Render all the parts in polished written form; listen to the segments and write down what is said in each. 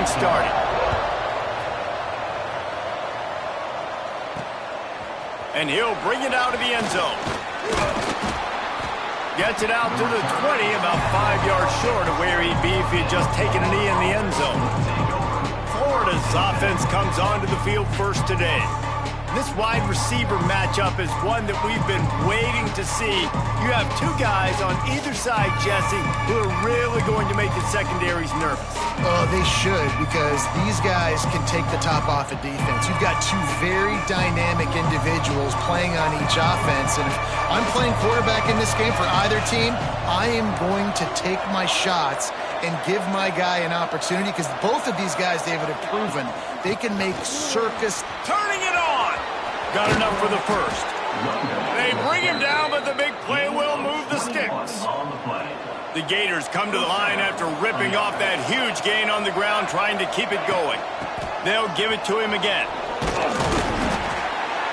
things started. And he'll bring it out of the end zone. Gets it out to the 20, about 5 yards short of where he'd be if he'd just taken a knee in the end zone. Florida's offense comes onto the field first today. This wide receiver matchup is one that we've been waiting to see. You have two guys on either side, Jesse, who are really going to make the secondaries nervous. Oh, they should, because these guys can take the top off of defense. You've got two very dynamic individuals playing on each offense, and if I'm playing quarterback in this game for either team, I am going to take my shots and give my guy an opportunity, because both of these guys, David, have proven they can make circus. Turning it on! Got enough for the first. They bring him down, but the big play will move the sticks. The Gators come to the line after ripping off that huge gain on the ground, trying to keep it going. They'll give it to him again.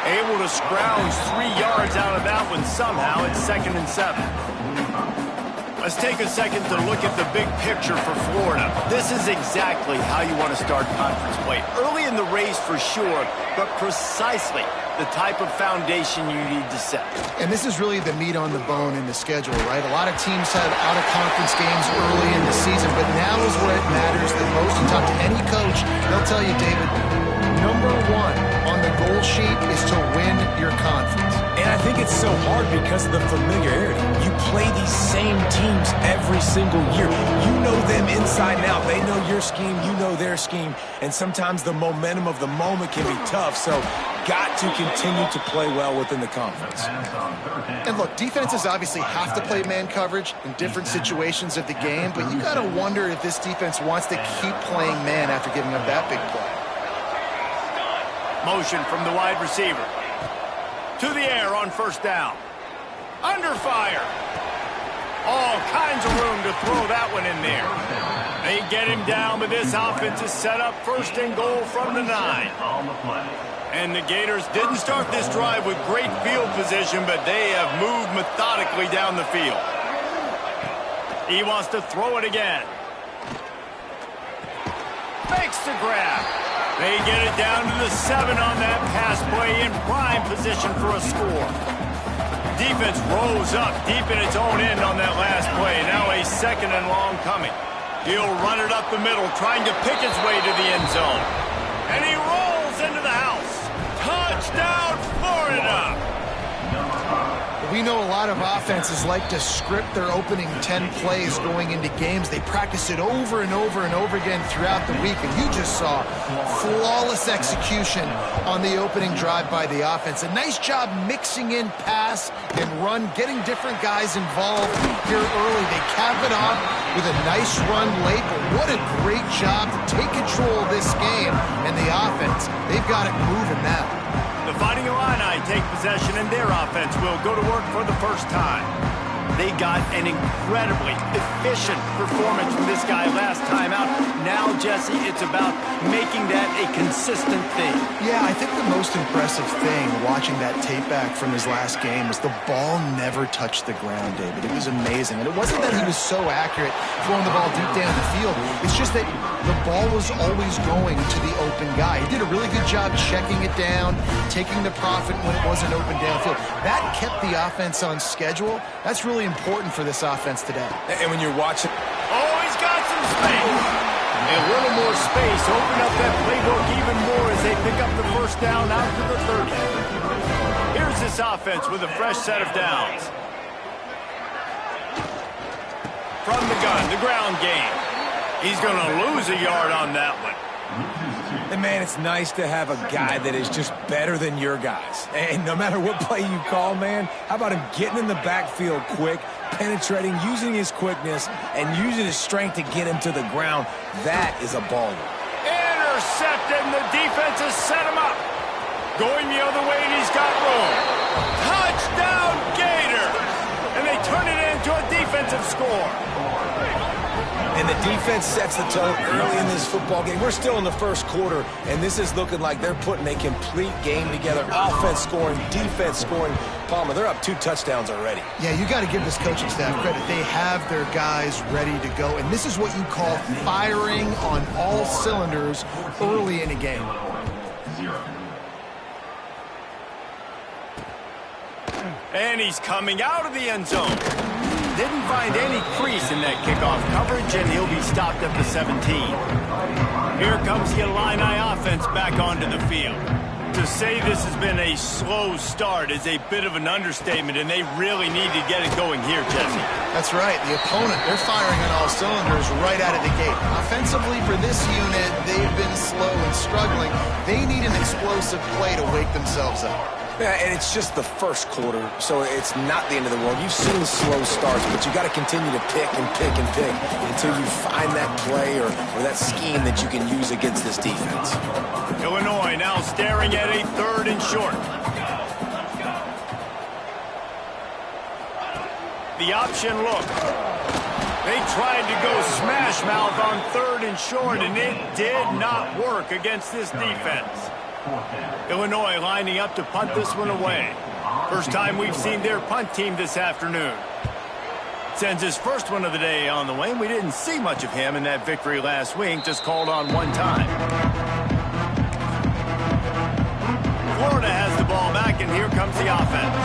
Able to scrounge 3 yards out of that one somehow. It's 2nd and 7. Let's take a second to look at the big picture for Florida. This is exactly how you want to start conference play. Early in the race for sure, but precisely the type of foundation you need to set. And this is really the meat on the bone in the schedule, right? A lot of teams have out-of-conference games early in the season, but now is where it matters the most. You talk to any coach, they'll tell you, David, number one on the goal sheet is to win your conference. And I think it's so hard because of the familiarity. You play these same teams every single year. You know them inside and out. They know your scheme, you know their scheme, and sometimes the momentum of the moment can be tough. So got to continue to play well within the conference. And look, defenses obviously have to play man coverage in different situations of the game, but you got to wonder if this defense wants to keep playing man after giving up that big play. Motion from the wide receiver. To the air on first down. Under fire. All kinds of room to throw that one in there. They get him down, but this offense is set up 1st and goal from the 9. And the Gators didn't start this drive with great field position, but they have moved methodically down the field. He wants to throw it again. Fakes the grab. They get it down to the 7 on that pass play, in prime position for a score. Defense rolls up deep in its own end on that last play. Now a 2nd and long coming. He'll run it up the middle, trying to pick his way to the end zone. And he rolls into the house. Touchdown, Florida! We know a lot of offenses like to script their opening 10 plays going into games. They practice it over and over and over again throughout the week, and you just saw flawless execution on the opening drive by the offense. A nice job mixing in pass and run, getting different guys involved here early. They cap it off with a nice run late, but what a great job to take control of this game. And the offense, they've got it moving now. The Fighting Illini take possession, and their offense will go to work for the first time. They got an incredibly efficient performance from this guy last time out. Now, Jesse, it's about making that a consistent thing. Yeah, I think the most impressive thing watching that tape back from his last game is the ball never touched the ground, David. It was amazing. And it wasn't that he was so accurate throwing the ball deep down the field. It's just that the ball was always going to the open guy. He did a really good job checking it down, taking the profit when it wasn't open downfield. That kept the offense on schedule. That's really important for this offense today. And when you're watching... Oh, he's got some space. A little more space. Open up that playbook even more as they pick up the first down out to the 30. Here's this offense with a fresh set of downs. From the gun, the ground game. He's going to lose a yard on that one. And, man, it's nice to have a guy that is just better than your guys. And no matter what play you call, man, how about him getting in the backfield quick, penetrating, using his quickness, and using his strength to get him to the ground? That is a baller. Intercepted, and the defense has set him up. Going the other way, and he's got room. Touchdown, Gator! And they turn it into a defensive score. And the defense sets the tone early in this football game. We're still in the first quarter, and this is looking like they're putting a complete game together. Offense scoring, defense scoring. Palmer, they're up 2 touchdowns already. Yeah, you got to give this coaching staff credit. They have their guys ready to go, and this is what you call firing on all cylinders early in a game. And he's coming out of the end zone. Didn't find any crease in that kickoff coverage, and he'll be stopped at the 17. Here comes the Illini offense back onto the field. To say this has been a slow start is a bit of an understatement, and they really need to get it going here, Jesse. That's right. The opponent, they're firing on all cylinders right out of the gate. Offensively, for this unit, they've been slow and struggling. They need an explosive play to wake themselves up. Yeah, and it's just the first quarter, so it's not the end of the world. You've seen slow starts, but you got to continue to pick and pick and pick until you find that play or that scheme that you can use against this defense. Illinois now staring at a 3rd and short. The option look. They tried to go smash mouth on 3rd and short, and it did not work against this defense. Illinois lining up to punt this one away. First time we've seen their punt team this afternoon. Sends his first one of the day on the way. We didn't see much of him in that victory last week, just called on 1 time. Florida has the ball back, and here comes the offense.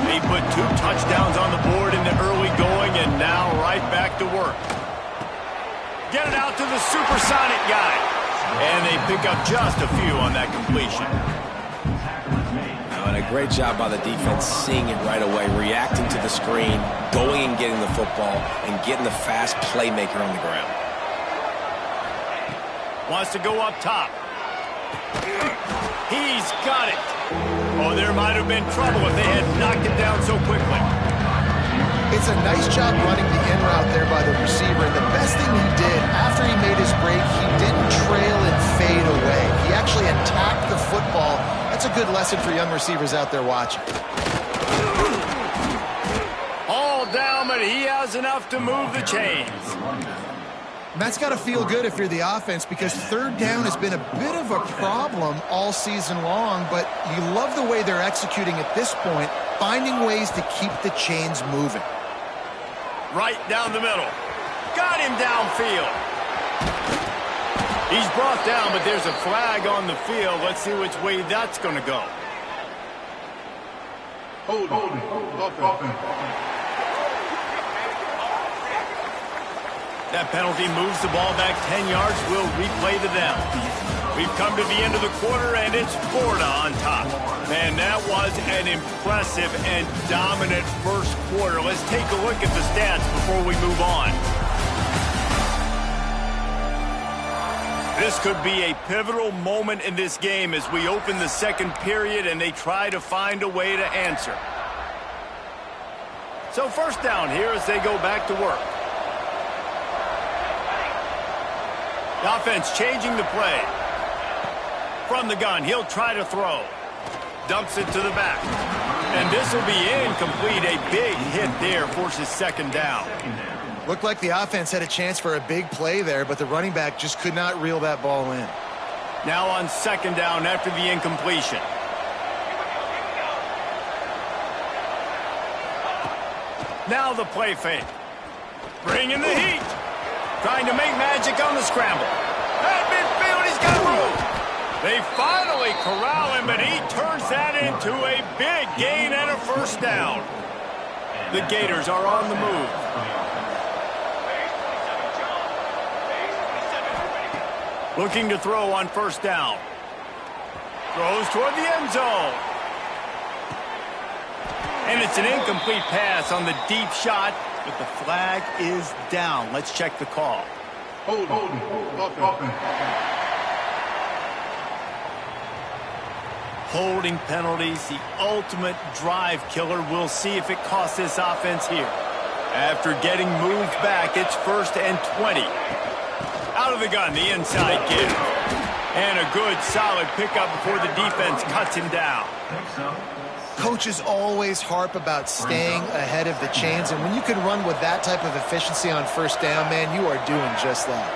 They put 2 touchdowns on the board in the early going, and now right back to work. Get it out to the supersonic guy. And they pick up just a few on that completion. And a great job by the defense seeing it right away, reacting to the screen, going and getting the football, and getting the fast playmaker on the ground. Wants to go up top. He's got it. Oh, there might have been trouble if they had knocked it down so quickly. It's a nice job running the in route there by the receiver. And the best thing he did after he made his break, he didn't trail and fade away. He actually attacked the football. That's a good lesson for young receivers out there watching. All down, but he has enough to move the chains. And that's got to feel good if you're the offense, because 3rd down has been a bit of a problem all season long, but you love the way they're executing at this point, finding ways to keep the chains moving. Right down the middle. Got him downfield. He's brought down, but there's a flag on the field. Let's see which way that's going to go. Hold it. That penalty moves the ball back 10 yards. We'll replay the down. We've come to the end of the quarter, and it's Florida on top. Man, that was an impressive and dominant first quarter. Let's take a look at the stats before we move on. This could be a pivotal moment in this game as we open the second period and they try to find a way to answer. So first down here as they go back to work. The offense changing the play. From the gun, he'll try to throw. Dumps it to the back. And this will be incomplete. A big hit there forces 2nd down. Looked like the offense had a chance for a big play there, but the running back just could not reel that ball in. Now on 2nd down after the incompletion. Now the play fake. Bringing the heat. Trying to make magic on the scramble. At midfield, he's got room. They finally corral him, but he turns that into a big gain and a first down. The Gators are on the move. Looking to throw on first down. Throws toward the end zone. And it's an incomplete pass on the deep shot, but the flag is down. Let's check the call. Hold it. Holding penalties, the ultimate drive killer. We'll see if it costs this offense here. After getting moved back, it's 1st and 20. Out of the gun, the inside give. And a good, solid pickup before the defense cuts him down. Coaches always harp about staying ahead of the chains, and when you can run with that type of efficiency on first down, man, you are doing just that.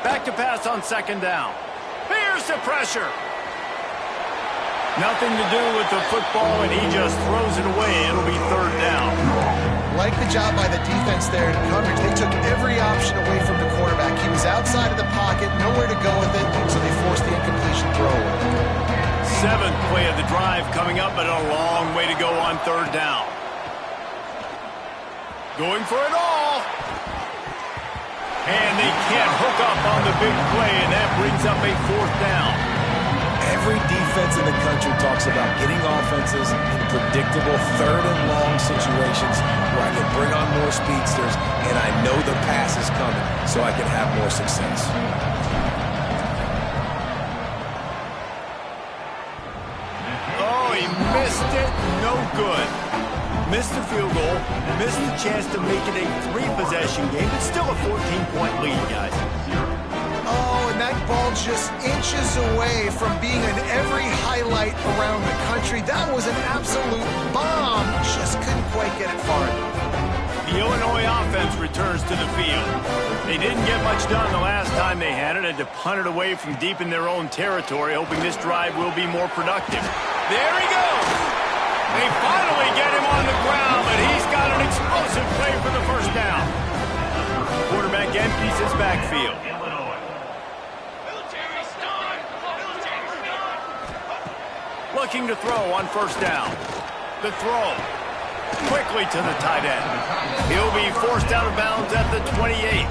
Back to pass on second down. Here's the pressure. Nothing to do with the football, and he just throws it away. It'll be third down. Like the job by the defense there in coverage. They took every option away from the quarterback. He was outside of the pocket, nowhere to go with it, so they forced the incompletion throw. Seventh play of the drive coming up, but a long way to go on third down. Going for it all. And they can't hook up on the big play, and that brings up a fourth down. Every defense in the country talks about getting offenses in predictable third and long situations where I can bring on more speedsters and I know the pass is coming so I can have more success. Oh, he missed it. No good. Missed the field goal. Missed the chance to make it a three-possession game. It's still a 14-point lead, guys. Oh, and that ball just inches away from being in every highlight around the country. That was an absolute bomb. Just couldn't quite get it far. The Illinois offense returns to the field. They didn't get much done the last time they had it, had to punt it away from deep in their own territory, hoping this drive will be more productive. There he goes! They finally get him on the ground, but he's got an explosive play for the first down. Quarterback empties his backfield. Looking to throw on first down. The throw. Quickly to the tight end. He'll be forced out of bounds at the 28.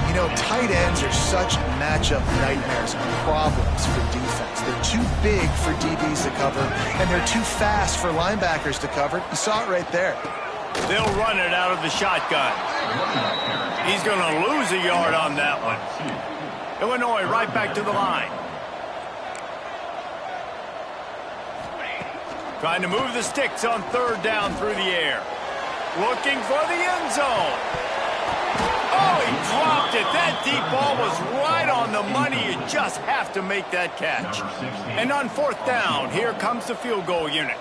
You know, tight ends are such matchup nightmares and problems for defense. They're too big for DBs to cover, and they're too fast for linebackers to cover. You saw it right there. They'll run it out of the shotgun. He's going to lose a yard on that one. Illinois right back to the line. Trying to move the sticks on third down through the air. Looking for the end zone. Oh, he dropped it. That deep ball was right on the money. You just have to make that catch. And on fourth down, here comes the field goal unit.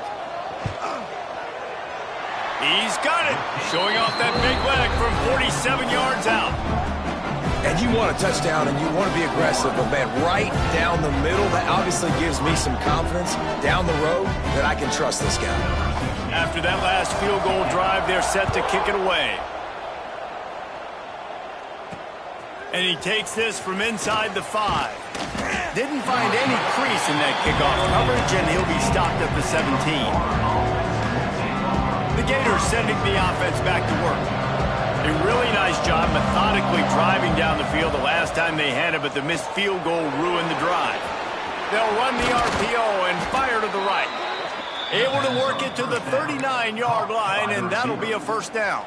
He's got it. Showing off that big leg from 47 yards out. And you want a touchdown and you want to be aggressive, but man, right down the middle, that obviously gives me some confidence down the road that I can trust this guy. After that last field goal drive, they're set to kick it away. And he takes this from inside the 5. Didn't find any crease in that kickoff coverage, and he'll be stopped at the 17. The Gators sending the offense back to work. A really nice job methodically driving down the field the last time they had it, but the missed field goal ruined the drive. They'll run the RPO and fire to the right. Able to work it to the 39-yard line, and that'll be a first down.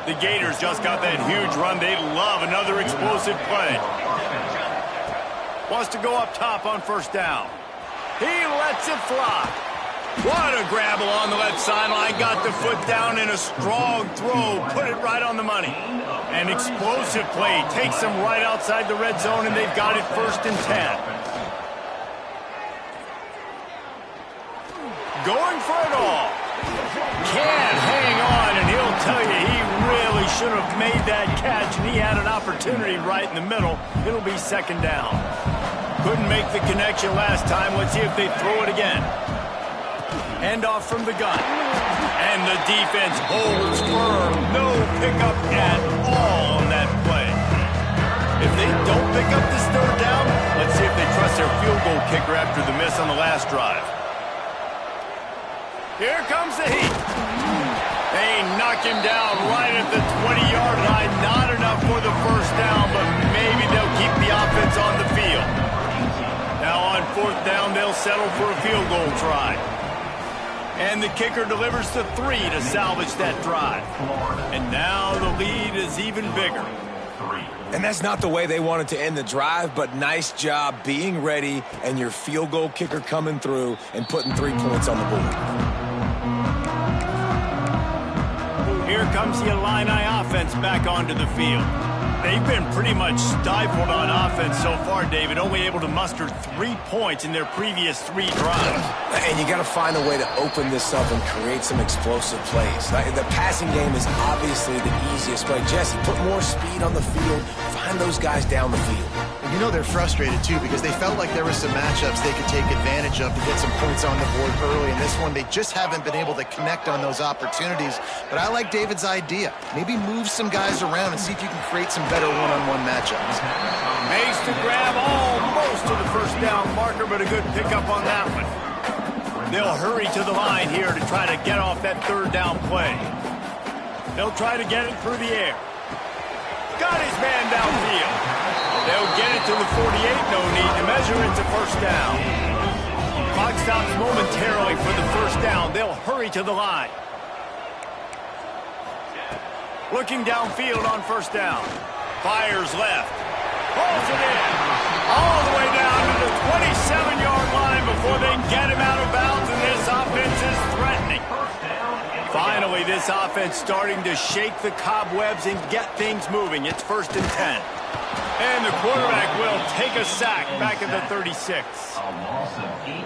The Gators just got that huge run. They love another explosive play. Wants to go up top on first down. He lets it fly. What a grab along the left sideline. Got the foot down in a strong throw. Put it right on the money. An explosive play. Takes them right outside the red zone, and they've got it first and 10. Going for it all. Can't hang on, and he'll tell you he really should have made that catch, and he had an opportunity right in the middle. It'll be second down. Couldn't make the connection last time. Let's see if they throw it again. Handoff from the gun. And the defense holds firm. No pickup at all on that play. If they don't pick up this third down, let's see if they trust their field goal kicker after the miss on the last drive. Here comes the heat. They knock him down right at the 20-yard line. Not enough for the first down, but maybe they'll keep the offense on the field. Now on fourth down, they'll settle for a field goal try. And the kicker delivers the 3 to salvage that drive. And now the lead is even bigger. And that's not the way they wanted to end the drive, but nice job being ready and your field goal kicker coming through and putting 3 points on the board. Here comes the Illini offense back onto the field. They've been pretty much stifled on offense so far, David, only able to muster 3 points in their previous 3 drives. And you got to find a way to open this up and create some explosive plays. The passing game is obviously the easiest play. Jesse, put more speed on the field. Find those guys down the field. You know they're frustrated, too, because they felt like there were some matchups they could take advantage of to get some points on the board early. In this one, they just haven't been able to connect on those opportunities. But I like David's idea. Maybe move some guys around and see if you can create some better one-on-one matchups. Makes the grab almost to the first down marker, but a good pickup on that one. They'll hurry to the line here to try to get off that 3rd down play. They'll try to get it through the air. Got his man downfield. They'll get it to the 48. No need to measure it to first down. Clock stops momentarily for the first down. They'll hurry to the line. Looking downfield on first down. Fires left. Pulls it in. All the way down to the 27-yard line before they can get him out of bounds, and this offense is threatening. Finally, this offense starting to shake the cobwebs and get things moving. It's 1st and 10. And the quarterback will take a sack back at the 36.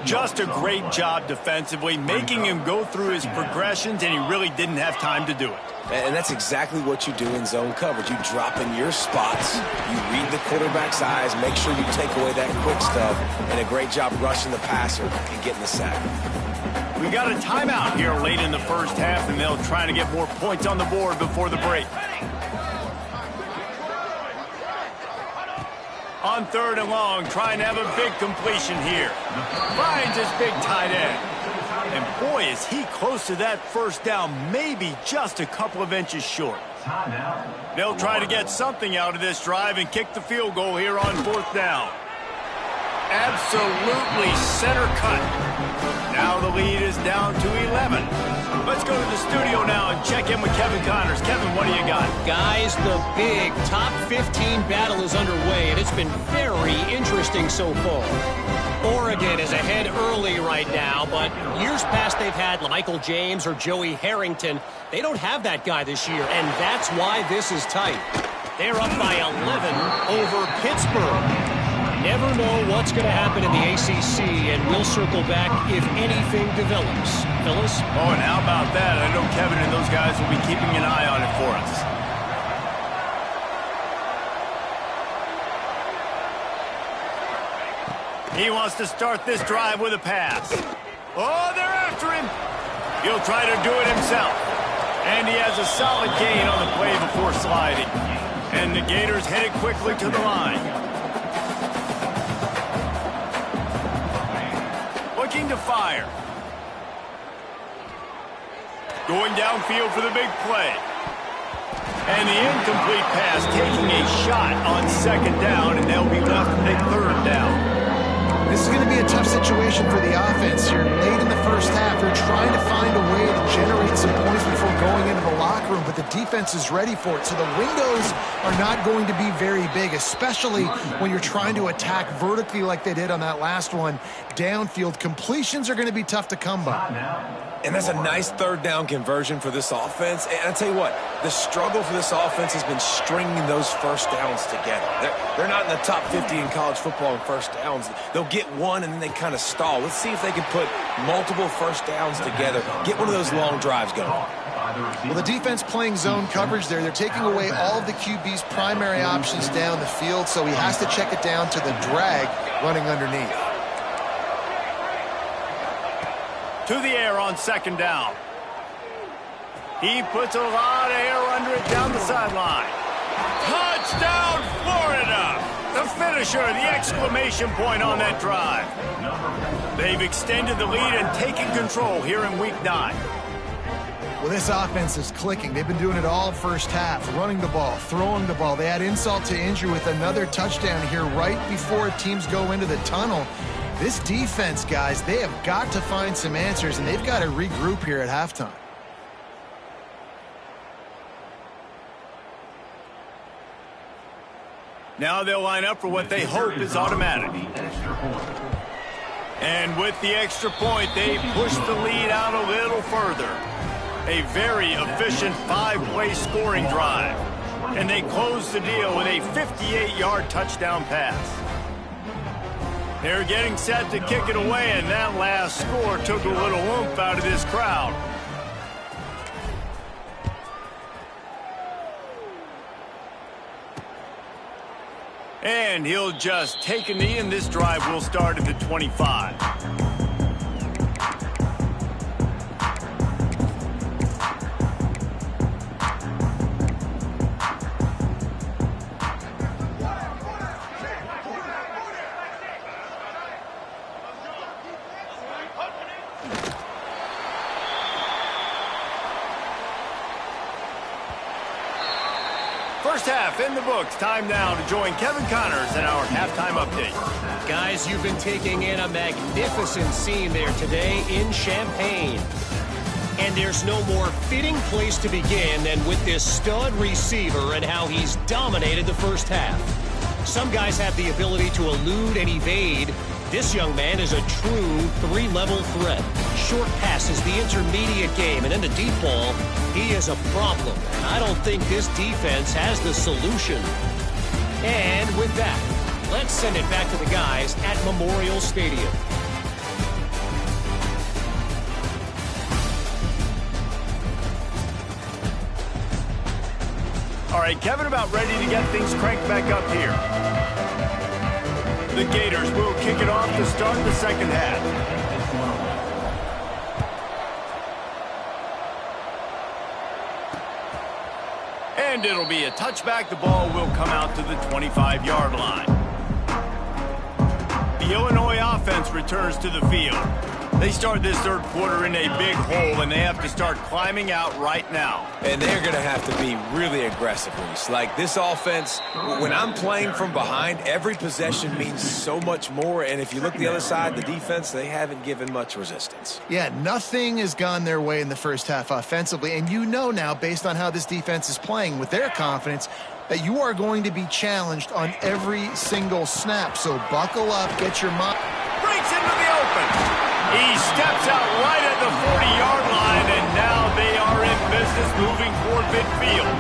Just a great job defensively, making him go through his progressions, and he really didn't have time to do it. And that's exactly what you do in zone coverage. You drop in your spots, you read the quarterback's eyes, make sure you take away that quick stuff, and a great job rushing the passer and getting the sack. We got a timeout here late in the first half, and they'll try to get more points on the board before the break. On 3rd and long, trying to have a big completion here. Finds his big tight end. And boy, is he close to that first down, maybe just a couple of inches short. They'll try to get something out of this drive and kick the field goal here on 4th down. Absolutely center cut. Now the lead is down to 11. Let's go to the studio now and check in with Kevin Connors. Kevin, what do you got? Guys, the big top 15 battle is underway, and it's been very interesting so far. Oregon is ahead early right now, but years past they've had Michael James or Joey Harrington. They don't have that guy this year, and that's why this is tight. They're up by 11 over Pittsburgh. Never know what's going to happen in the ACC, and we'll circle back if anything develops. Phyllis? Oh, and how about that? I know Kevin and those guys will be keeping an eye on it for us. He wants to start this drive with a pass. Oh, they're after him. He'll try to do it himself. And he has a solid gain on the play before sliding. And the Gators headed quickly to the line. Looking to fire. Going downfield for the big play. And the incomplete pass taking a shot on 2nd down, and they'll be left with a 3rd down. This is going to be a tough situation for the offense here. Late in the first half, they're trying to find a way to generate some points before going into the locker room, but the defense is ready for it. So the windows are not going to be very big, especially when you're trying to attack vertically like they did on that last one. Downfield completions are going to be tough to come by. And that's a nice 3rd down conversion for this offense. And I'll tell you what, the struggle for this offense has been stringing those first downs together. They're not in the top 50 in college football in first downs. They'll get one and then they kind of stall. Let's see if they can put multiple first downs together. Get one of those long drives going. Well, the defense playing zone coverage there. They're taking away all of the QB's primary options down the field, so he has to check it down to the drag running underneath. To the air on 2nd down. He puts a lot of air under it down the sideline. Touchdown, Florida! The finisher, the exclamation point on that drive. They've extended the lead and taken control here in Week 9. Well, this offense is clicking. They've been doing it all first half, running the ball, throwing the ball. They add insult to injury with another touchdown here right before teams go into the tunnel. This defense, guys, they have got to find some answers, and they've got to regroup here at halftime. Now they'll line up for what they hope is automatic. And with the extra point, they push the lead out a little further. A very efficient 5-play scoring drive. And they close the deal with a 58-yard touchdown pass. They're getting set to kick it away, and that last score took a little oomph out of this crowd. And he'll just take a knee, and this drive will start at the 25. First half in the books. Time now to join Kevin Connors in our halftime update. Guys, you've been taking in a magnificent scene there today in Champaign. And there's no more fitting place to begin than with this stud receiver and how he's dominated the first half. Some guys have the ability to elude and evade. This young man is a true three-level threat. Short passes, the intermediate game, and in the deep ball, he is a problem. And I don't think this defense has the solution. And with that, let's send it back to the guys at Memorial Stadium. All right, Kevin, about ready to get things cranked back up here. The Gators will kick it off to start the second half. And it'll be a touchback. The ball will come out to the 25-yard line. The Illinois offense returns to the field. They start this third quarter in a big hole, and they have to start climbing out right now. And they're going to have to be really aggressive, Reese. Like this offense, when I'm playing from behind, every possession means so much more. And if you look the other side, the defense, they haven't given much resistance. Yeah, nothing has gone their way in the first half offensively. And you know now, based on how this defense is playing with their confidence, that you are going to be challenged on every single snap. So buckle up, get your mind. Breaks into the open. He steps out right at the 40-yard line, and now they are in business moving toward midfield.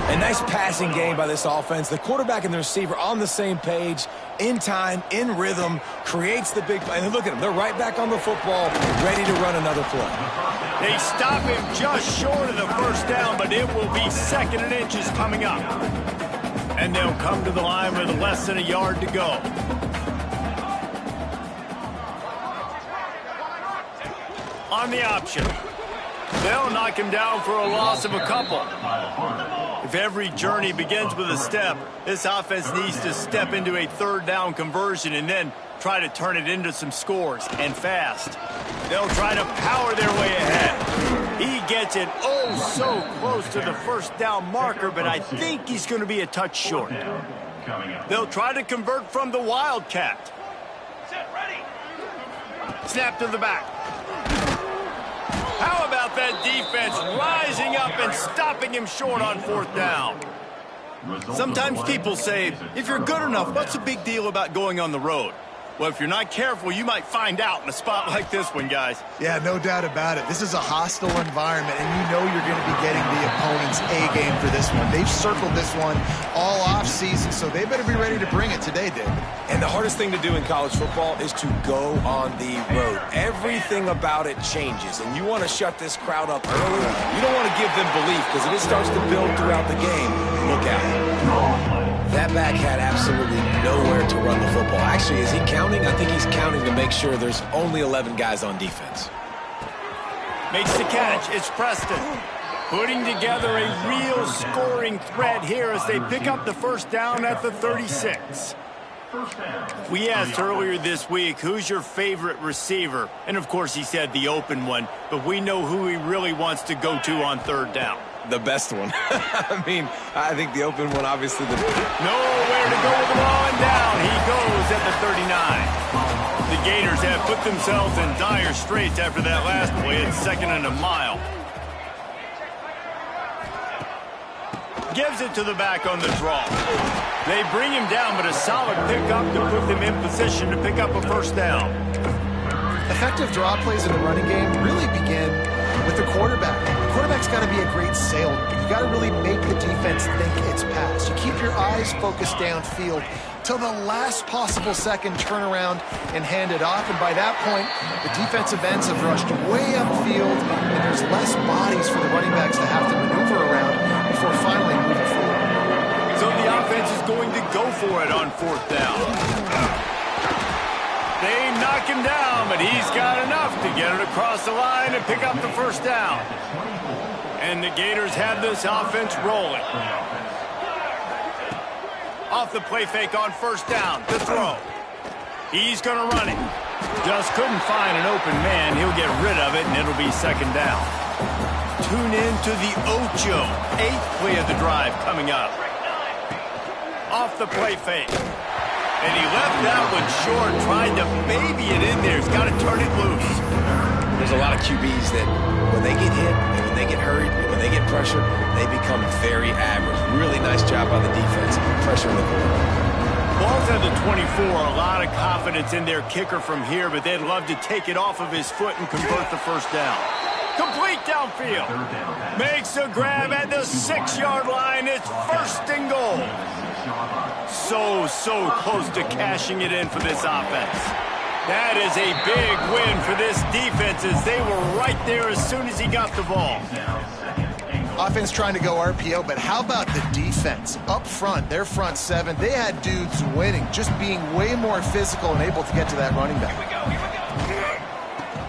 A nice passing game by this offense. The quarterback and the receiver on the same page, in time, in rhythm, creates the big play. And look at them. They're right back on the football, ready to run another play. They stop him just short of the first down, but it will be second and inches coming up. And they'll come to the line with less than a yard to go. On the option. They'll knock him down for a loss of a couple. If every journey begins with a step, this offense needs to step into a third down conversion and then try to turn it into some scores, and fast. They'll try to power their way ahead. He gets it oh so close to the first down marker, but I think he's going to be a touch short. They'll try to convert from the Wildcat. Snap to the back. How about that defense rising up and stopping him short on fourth down? Sometimes people say, if you're good enough, what's the big deal about going on the road? Well, if you're not careful, you might find out in a spot like this one, guys. Yeah, no doubt about it. This is a hostile environment, and you know you're going to be getting the opponent's A game for this one. They've circled this one all offseason, so they better be ready to bring it today, David. And the hardest thing to do in college football is to go on the road. Everything about it changes, and you want to shut this crowd up early. You don't want to give them belief, because if it starts to build throughout the game, look out. That back had absolutely nowhere to run the football. Actually, is he counting? I think he's counting to make sure there's only 11 guys on defense. Makes the catch. It's Preston. Putting together a real scoring threat here as they pick up the first down at the 36. We asked earlier this week, who's your favorite receiver? And, of course, he said the open one, but we know who he really wants to go to on third down. The best one. I mean, I think the open one, obviously. Nowhere to go with the ball, and down he goes at the 39. The Gators have put themselves in dire straits after that last play. It's second and a mile. Gives it to the back on the draw. They bring him down, but a solid pickup to put them in position to pick up a first down. Effective draw plays in the running game really begin with the quarterback. The quarterback's got to be a great salesman. You got to really make the defense think it's pass. You keep your eyes focused downfield till the last possible second, turn around and hand it off. And by that point, the defensive ends have rushed way upfield, and there's less bodies for the running backs to have to maneuver around before finally moving forward. So the offense is going to go for it on 4th down. They knock him down, but he's got enough to get it across the line and pick up the 1st down. And the Gators have this offense rolling. Off the play fake on 1st down. The throw. He's going to run it. Just couldn't find an open man. He'll get rid of it, and it'll be 2nd down. Tune in to the Ocho. 8th play of the drive coming up. Off the play fake. And he left that one short, tried to baby it in there. He's got to turn it loose. There's a lot of QBs that when they get hit, and when they get hurried, and when they get pressured, they become very average. Really nice job by the defense, pressuring the quarterback. Ball's at the 24, a lot of confidence in their kicker from here, but they'd love to take it off of his foot and convert the 1st down. Complete downfield. Makes a grab at the 6-yard line. It's 1st and goal. So close to cashing it in for this offense. That is a big win for this defense as they were right there as soon as he got the ball. Offense trying to go RPO, but how about the defense? Up front, their front 7, they had dudes winning, just being way more physical and able to get to that running back.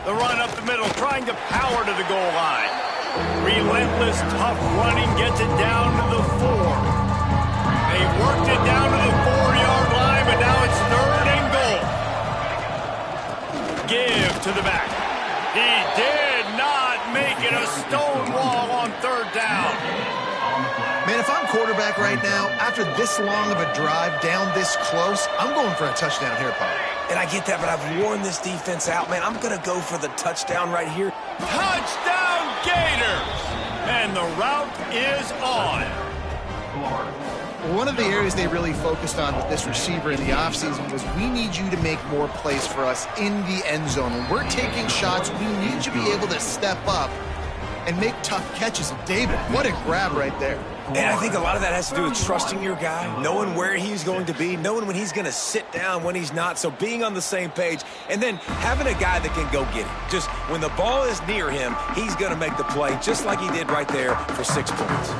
The run up the middle, trying to power to the goal line. Relentless, tough running, gets it down to the 4. They worked it down to the 4-yard line, but now it's 3rd and goal. Give to the back. He did not make it a stone wall on 3rd down. Man, if I'm quarterback right now, after this long of a drive down this close, I'm going for a touchdown here, Paul. And I get that, but I've worn this defense out, man. I'm going to go for the touchdown right here. Touchdown, Gators! And the route is on. One of the areas they really focused on with this receiver in the offseason was we need you to make more plays for us in the end zone. When we're taking shots, we need you to be able to step up and make tough catches. David, what a grab right there. And I think a lot of that has to do with trusting your guy, knowing where he's going to be, knowing when he's going to sit down, when he's not, so being on the same page, and then having a guy that can go get it. Just when the ball is near him, he's going to make the play, just like he did right there for 6 points.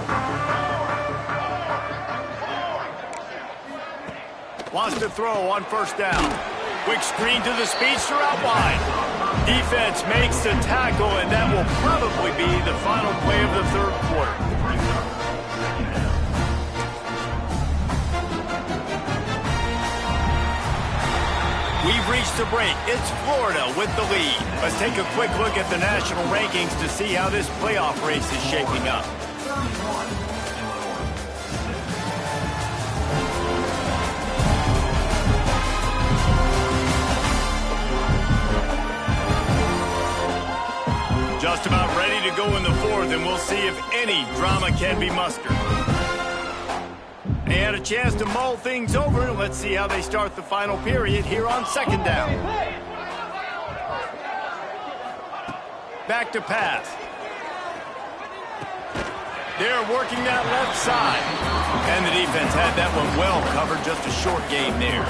Wants to throw on 1st down. Quick screen to the speedster out wide. Defense makes the tackle, and that will probably be the final play of the 3rd quarter. We've reached the break. It's Florida with the lead. Let's take a quick look at the national rankings to see how this playoff race is shaping up. Just about ready to go in the 4th, and we'll see if any drama can be mustered. They had a chance to mull things over. Let's see how they start the final period here on 2nd down. Back to pass. They're working that left side. And the defense had that one well covered, just a short gain there.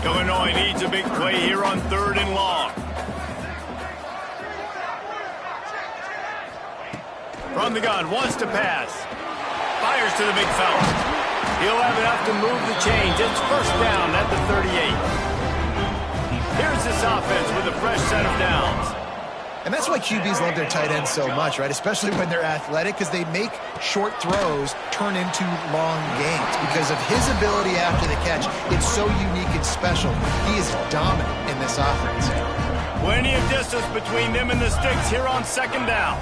Illinois needs a big play here on 3rd and long. From the gun, wants to pass. Fires to the big fella. He'll have enough to move the chains. It's 1st down at the 38. Here's this offense with a fresh set of downs. And that's why QBs love their tight ends so much, right? Especially when they're athletic, because they make short throws turn into long gains. Because of his ability after the catch, it's so unique and special. He is dominant in this offense. Plenty of distance between them and the sticks here on 2nd down.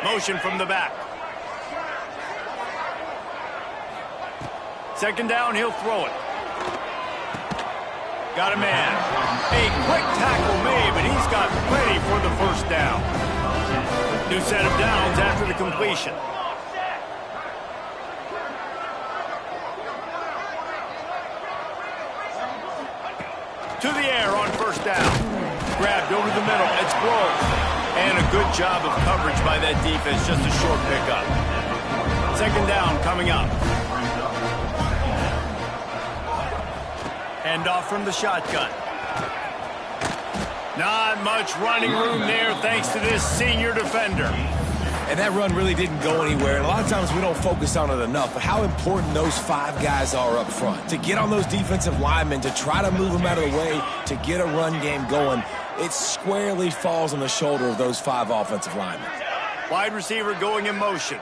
Motion from the back. 2nd down, he'll throw it. Got a man. A quick tackle made, but he's got plenty for the 1st down. New set of downs after the completion. To the air on 1st down. Grabbed over the middle. It's Blow. And a good job of coverage by that defense, just a short pickup. Second down coming up. Hand off from the shotgun. Not much running room there thanks to this senior defender. And that run really didn't go anywhere. And a lot of times we don't focus on it enough, but how important those 5 guys are up front. To get on those defensive linemen, to try to move them out of the way, to get a run game going, it squarely falls on the shoulder of those 5 offensive linemen. Wide receiver going in motion.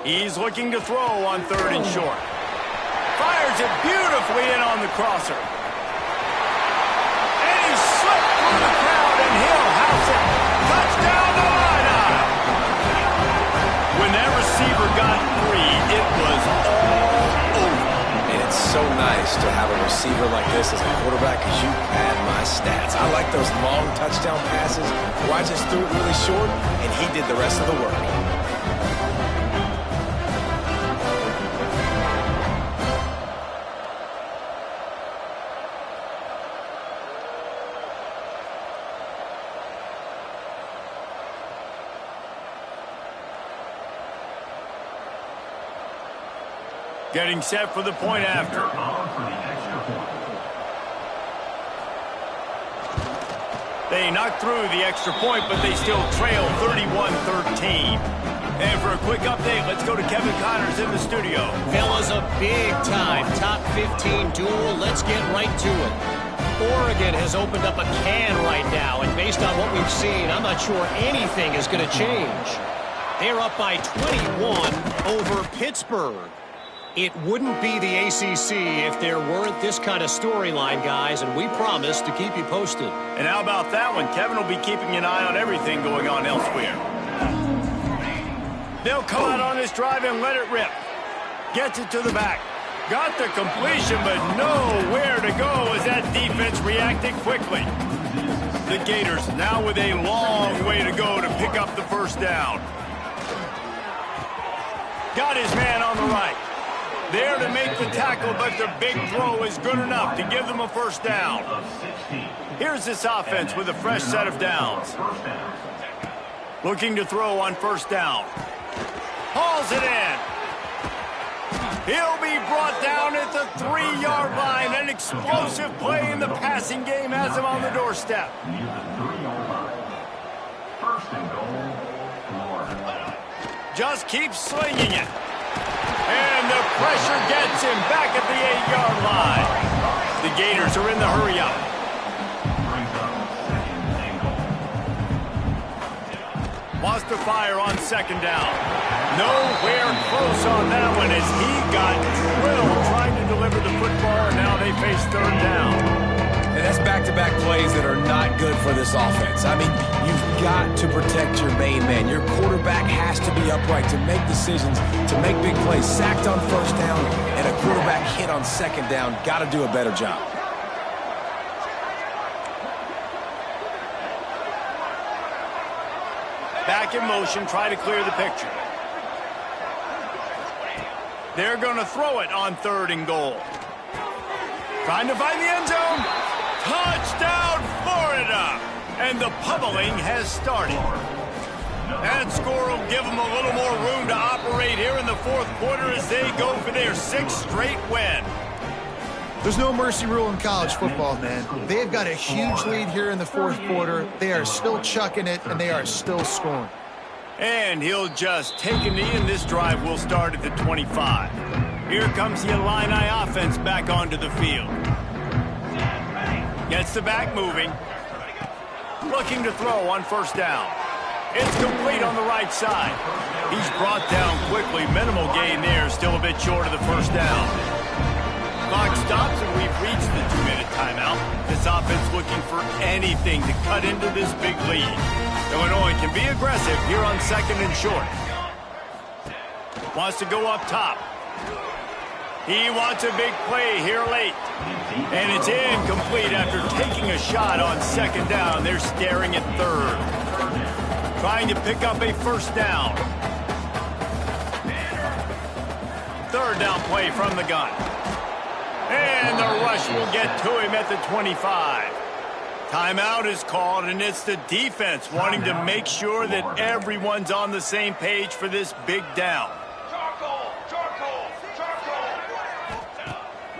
He's looking to throw on 3rd and short. Fires it beautifully in on the crosser. And he slipped through the crowd, and he'll house it. Touchdown to Illini. When that receiver got free, it was all over. And it's so nice to have a receiver like this as a quarterback because you pad my stats. I like those long touchdown passes where I just threw it really short, and he did the rest of the work. Getting set for the point after. They knocked through the extra point, but they still trail 31-13. And for a quick update, let's go to Kevin Connors in the studio. Fellas, a big-time top 15 duel. Let's get right to it. Oregon has opened up a can right now, and based on what we've seen, I'm not sure anything is going to change. They're up by 21 over Pittsburgh. It wouldn't be the ACC if there weren't this kind of storyline, guys, and we promise to keep you posted. And how about that one? Kevin will be keeping an eye on everything going on elsewhere. They'll come out on this drive and let it rip. Gets it to the back. Got the completion, but nowhere to go as that defense reacted quickly. The Gators now with a long way to go to pick up the first down. Got his man on the right. There to make the tackle, but the big throw is good enough to give them a first down. Here's this offense with a fresh set of downs. Looking to throw on first down. Hauls it in. He'll be brought down at the 3-yard line. An explosive play in the passing game has him on the doorstep. Just keeps slinging it. And the pressure gets him back at the 8-yard line. The Gators are in the hurry-up. Wants to fire on second down. Nowhere close on that one as he got drilled trying to deliver the football, and now they face third down. And that's back-to-back plays that are not good for this offense. I mean, you've got to protect your main man. Your quarterback has to be upright to make decisions, to make big plays. Sacked on first down and a quarterback hit on second down. Got to do a better job. Back in motion, try to clear the picture. They're going to throw it on 3rd and goal. Trying to find the end zone. Touchdown, Florida! And the pummeling has started. That score will give them a little more room to operate here in the 4th quarter as they go for their 6th straight win. There's no mercy rule in college football, man. They've got a huge lead here in the 4th quarter. They are still chucking it, and they are still scoring. And he'll just take a knee, and this drive will start at the 25. Here comes the Illini offense back onto the field. Gets the back moving. Looking to throw on first down. It's complete on the right side. He's brought down quickly. Minimal gain there. Still a bit short of the first down. Clock stops, and we've reached the 2-minute timeout. This offense looking for anything to cut into this big lead. Illinois can be aggressive here on 2nd and short. Wants to go up top. He wants a big play here late. And it's incomplete after taking a shot on 2nd down. They're staring at 3rd. Trying to pick up a first down. 3rd down play from the gun. And the rush will get to him at the 25. Timeout is called, and it's the defense wanting to make sure that everyone's on the same page for this big down.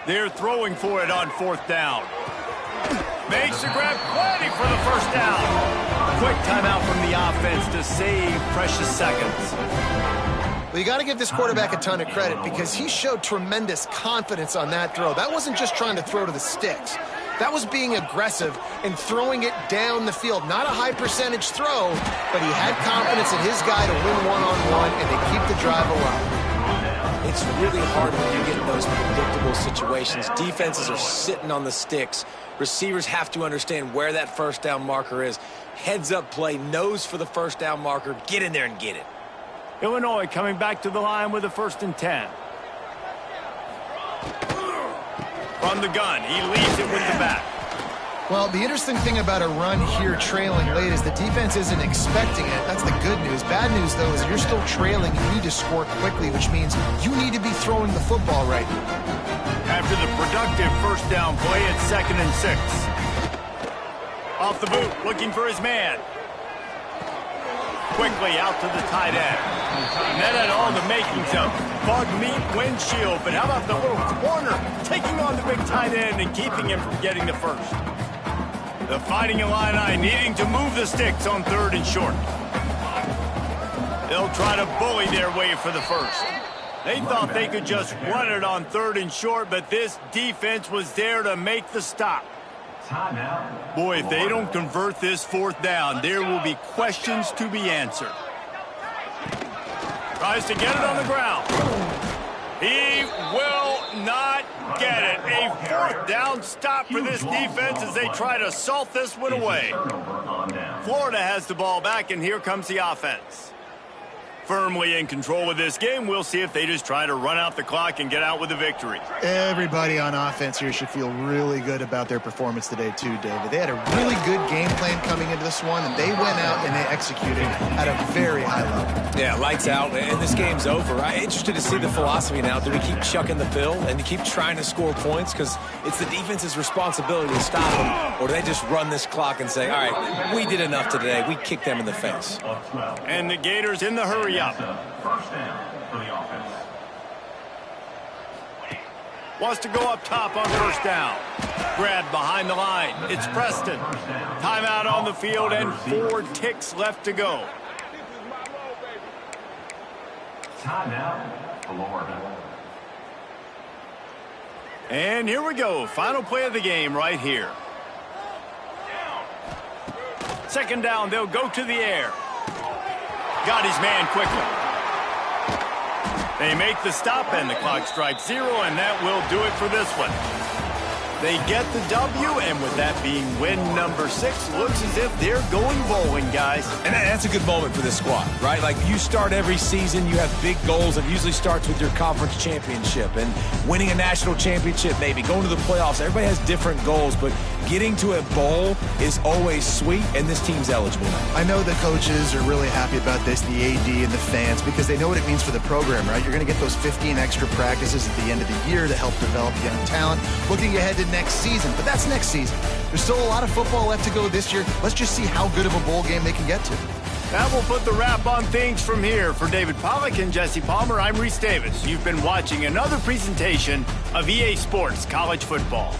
They're throwing for it on 4th down. Makes the grab, plenty for the first down. Quick timeout from the offense to save precious seconds. Well, you got to give this quarterback a ton of credit because he showed tremendous confidence on that throw. That wasn't just trying to throw to the sticks. That was being aggressive and throwing it down the field. Not a high percentage throw, but he had confidence in his guy to win one-on-one and to keep the drive alive. It's really hard when you get in those predictable situations. Defenses are sitting on the sticks. Receivers have to understand where that first down marker is. Heads up play, nose for the first down marker. Get in there and get it. Illinois coming back to the line with a 1st and 10. From the gun, he leads it with the back. Well, the interesting thing about a run here trailing late is the defense isn't expecting it. That's the good news. Bad news, though, is you're still trailing. You need to score quickly, which means you need to be throwing the football right now. After the productive first down play, it's 2nd and 6. Off the boot, looking for his man. Quickly out to the tight end. And that had all the makings of bug meat windshield, but how about the little corner taking on the big tight end and keeping him from getting the first? The Fighting Illini needing to move the sticks on 3rd and short. They'll try to bully their way for the first. They thought they could just run it on 3rd and short, but this defense was there to make the stop. Boy, if they don't convert this 4th down, there will be questions to be answered. Tries to get it on the ground. He will not get it. A 4th down stop for this defense as they try to salt this one away. Florida has the ball back, and here comes the offense. Firmly in control of this game. We'll see if they just try to run out the clock and get out with a victory. Everybody on offense here should feel really good about their performance today too, David. They had a really good game plan coming into this one, and they went out and they executed at a very high level. Yeah, lights out, and this game's over. I'm interested to see the philosophy now. Do we keep chucking the pill and keep trying to score points? Because it's the defense's responsibility to stop them, or do they just run this clock and say, all right, we did enough today. We kicked them in the face. And the Gators in the hurry up. First down for the offense. Wants to go up top on 1st down. Grabbed behind the line. It's Preston. Timeout on the field and 4 ticks left to go. Timeout, Florida. And here we go. Final play of the game right here. 2nd down, they'll go to the air. Got his man quickly. They make the stop, and the clock strikes 0, and that will do it for this one. They get the W, and with that being win number 6, looks as if they're going bowling, guys. And that's a good moment for this squad, right? Like, you start every season, you have big goals. It usually starts with your conference championship and winning a national championship, maybe going to the playoffs. Everybody has different goals, but getting to a bowl is always sweet, and this team's eligible now. I know the coaches are really happy about this, the AD and the fans, because they know what it means for the program, right? You're going to get those 15 extra practices at the end of the year to help develop young talent. Looking ahead to next season, but that's next season. There's still a lot of football left to go this year. Let's just see how good of a bowl game they can get to. That will put the wrap on things from here. For David Pollack and Jesse Palmer, I'm Reese Davis. You've been watching another presentation of EA Sports College Football.